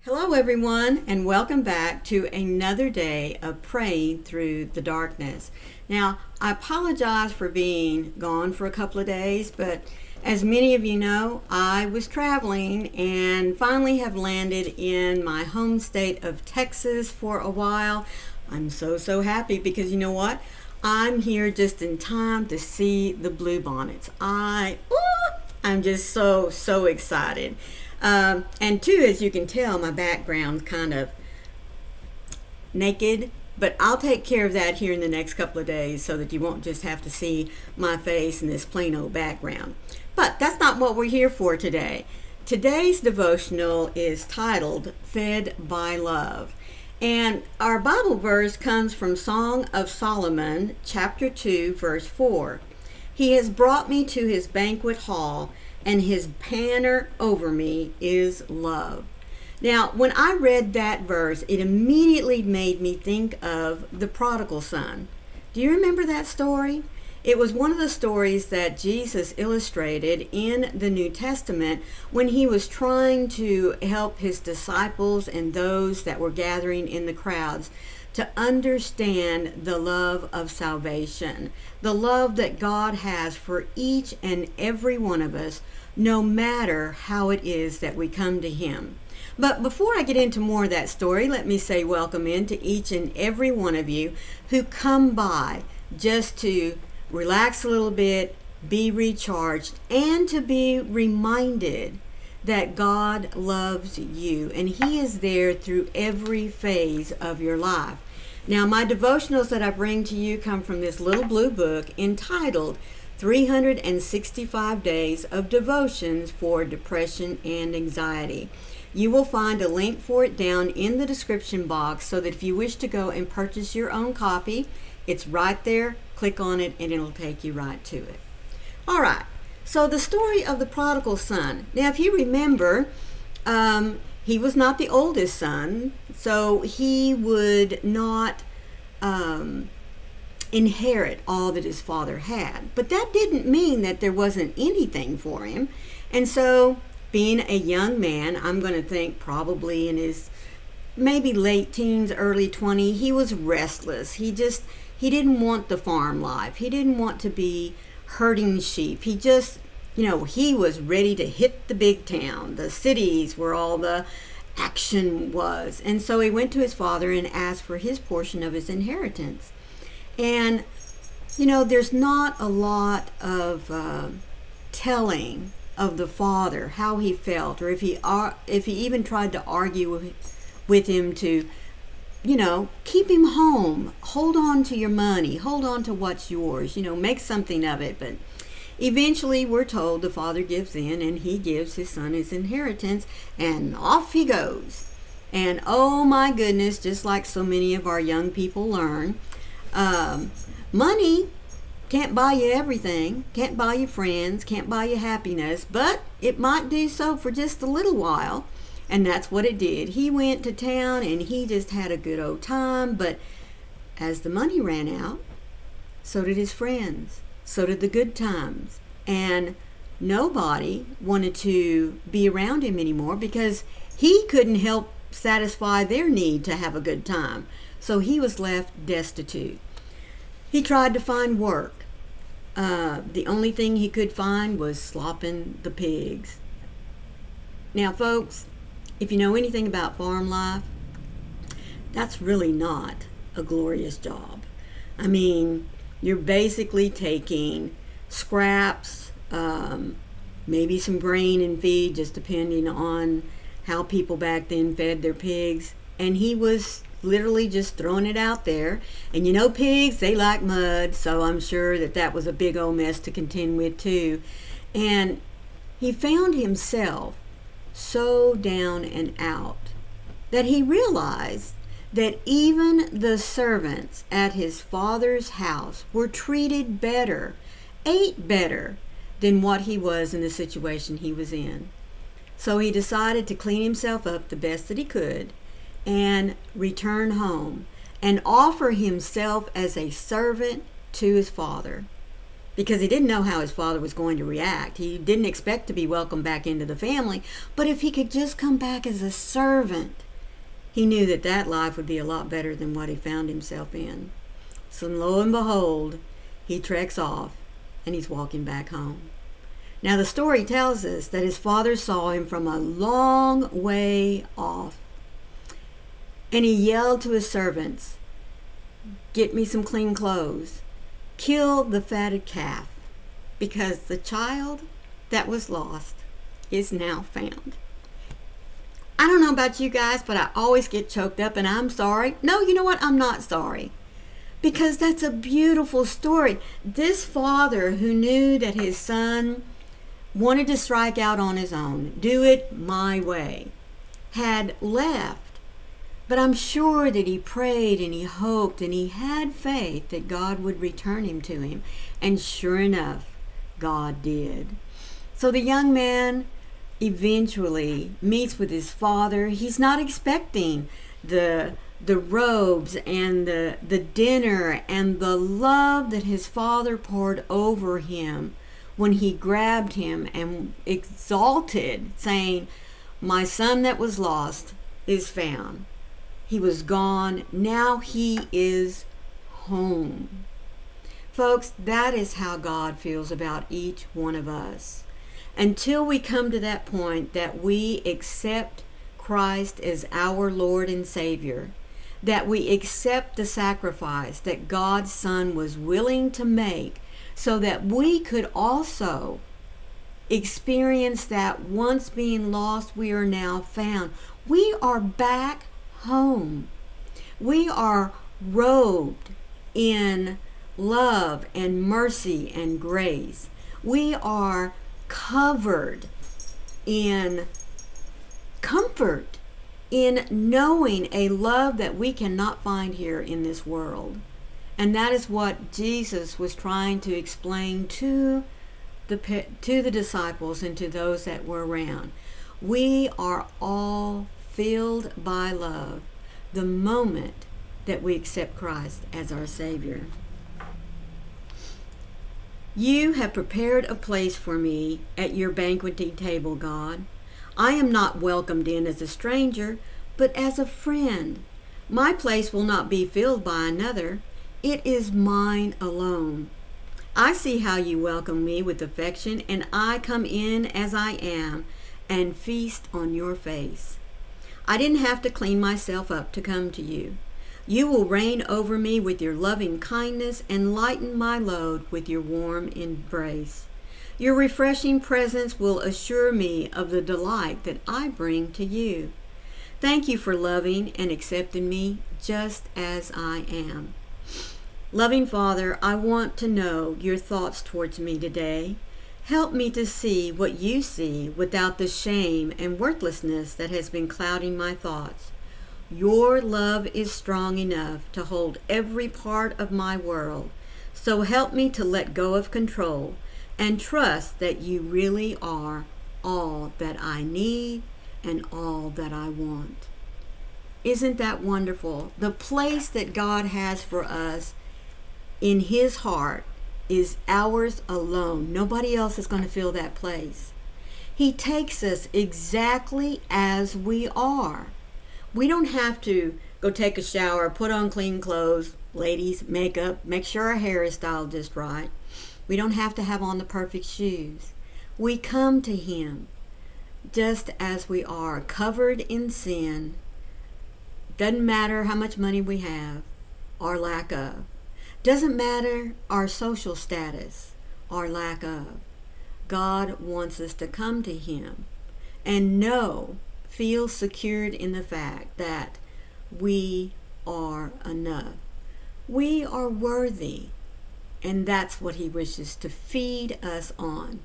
Hello everyone, and welcome back to another day of praying through the darkness. Now, I apologize for being gone for a couple of days, but as many of you know, I was traveling and finally have landed in my home state of Texas for a while. I'm so happy because you know what? I'm here just in time to see the bluebonnets. I'm just so excited. And two, as you can tell, my background's kind of naked, but I'll take care of that here in the next couple of days so that you won't just have to see my face in this plain old background. But that's not what we're here for today. Today's devotional is titled Fed by Love. And our Bible verse comes from Song of Solomon, chapter 2, verse 4. He has brought me to his banquet hall, and his banner over me is love. Now, when I read that verse, it immediately made me think of the prodigal son. Do you remember that story? It was one of the stories that Jesus illustrated in the New Testament when he was trying to help his disciples and those that were gathering in the crowds to understand the love of salvation, the love that God has for each and every one of us, no matter how it is that we come to him. But before I get into more of that story, let me say welcome in to each and every one of you who come by just to relax a little bit, be recharged, and to be reminded that God loves you and he is there through every phase of your life. Now, my devotionals that I bring to you come from this little blue book entitled 365 Days of Devotions for Depression and Anxiety. You will find a link for it down in the description box so that if you wish to go and purchase your own copy, it's right there. Click on it and it'll take you right to it. All right. So the story of the prodigal son. Now, if you remember, he was not the oldest son, so he would not inherit all that his father had. But that didn't mean that there wasn't anything for him. And so, being a young man, I'm going to think probably in his maybe late teens, early 20s, he was restless. He didn't want the farm life. He didn't want to be herding sheep. He just, he was ready to hit the big town, the cities where all the action was. And so he went to his father and asked for his portion of his inheritance. And, there's not a lot of telling of the father how he felt, or if he even tried to argue with him to, keep him home, hold on to your money, hold on to what's yours, make something of it. But eventually we're told the father gives in and he gives his son his inheritance and off he goes. And oh my goodness, just like so many of our young people learn, money can't buy you everything, can't buy you friends, can't buy you happiness, but it might do so for just a little while. And that's what it did. He went to town and he just had a good old time, but as the money ran out, so did his friends, so did the good times. And nobody wanted to be around him anymore because he couldn't help satisfy their need to have a good time. So he was left destitute. He tried to find work. The only thing he could find was slopping the pigs. Now, folks, if you know anything about farm life, that's really not a glorious job. I mean, you're basically taking scraps, maybe some grain and feed, just depending on how people back then fed their pigs. And he was literally just throwing it out there. And pigs, they like mud, so I'm sure that was a big old mess to contend with too. And he found himself so down and out that he realized that even the servants at his father's house were treated better, ate better than what he was in the situation he was in. So he decided to clean himself up the best that he could and return home and offer himself as a servant to his father. because he didn't know how his father was going to react. He didn't expect to be welcomed back into the family, but if he could just come back as a servant, he knew that that life would be a lot better than what he found himself in. So lo and behold, he treks off and he's walking back home. Now the story tells us that his father saw him from a long way off, and he yelled to his servants, "Get me some clean clothes. Kill the fatted calf, because the child that was lost is now found." I don't know about you guys, but I always get choked up and I'm sorry. No, you know what? I'm not sorry. Because that's a beautiful story. This father who knew that his son wanted to strike out on his own, do it my way, had left. But I'm sure that he prayed and he hoped and he had faith that God would return him to him. And sure enough, God did. So the young man eventually meets with his father. He's not expecting the robes and the dinner and the love that his father poured over him when he grabbed him and exalted, saying, "My son that was lost is found. He was gone. Now he is home." Folks, that is how God feels about each one of us. Until we come to that point that we accept Christ as our Lord and Savior, that we accept the sacrifice that God's Son was willing to make so that we could also experience that once being lost, we are now found. We are back home. We are robed in love and mercy and grace. We are covered in comfort, in knowing a love that we cannot find here in this world. And that is what Jesus was trying to explain to the disciples and to those that were around. We are all filled by love the moment that we accept Christ as our Savior. "You have prepared a place for me at your banqueting table, God. I am not welcomed in as a stranger, but as a friend. My place will not be filled by another. It is mine alone. I see how you welcome me with affection, and I come in as I am and feast on your face. I didn't have to clean myself up to come to you. You will reign over me with your loving kindness and lighten my load with your warm embrace. Your refreshing presence will assure me of the delight that I bring to you. Thank you for loving and accepting me just as I am. Loving Father, I want to know your thoughts towards me today. Help me to see what you see without the shame and worthlessness that has been clouding my thoughts. Your love is strong enough to hold every part of my world, so help me to let go of control and trust that you really are all that I need and all that I want." Isn't that wonderful? The place that God has for us in his heart is ours alone. Nobody else is going to fill that place. He takes us exactly as we are. We don't have to go take a shower, put on clean clothes, ladies, makeup, make sure our hair is styled just right. We don't have to have on the perfect shoes. We come to him just as we are, covered in sin. Doesn't matter how much money we have or lack of. Doesn't matter our social status or lack of. God wants us to come to him and feel secured in the fact that we are enough. We are worthy, and that's what he wishes to feed us on,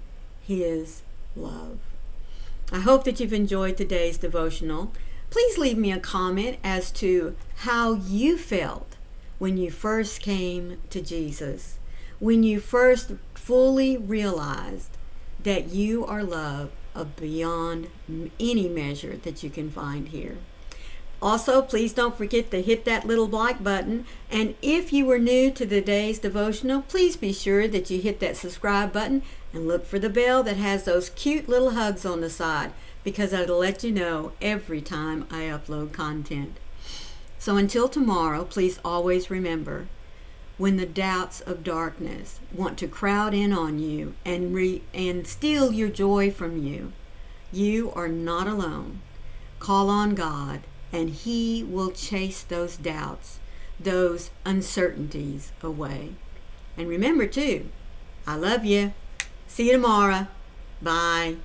his love. I hope that you've enjoyed today's devotional. Please leave me a comment as to how you felt when you first came to Jesus, when you first fully realized that you are loved beyond any measure that you can find here. Also, please don't forget to hit that little like button. And if you were new to today's devotional, please be sure that you hit that subscribe button and look for the bell that has those cute little hugs on the side, because it'll let you know every time I upload content. So until tomorrow, please always remember, when the doubts of darkness want to crowd in on you and steal your joy from you, you are not alone. Call on God, and He will chase those doubts, those uncertainties away. And remember too, I love you. See you tomorrow. Bye.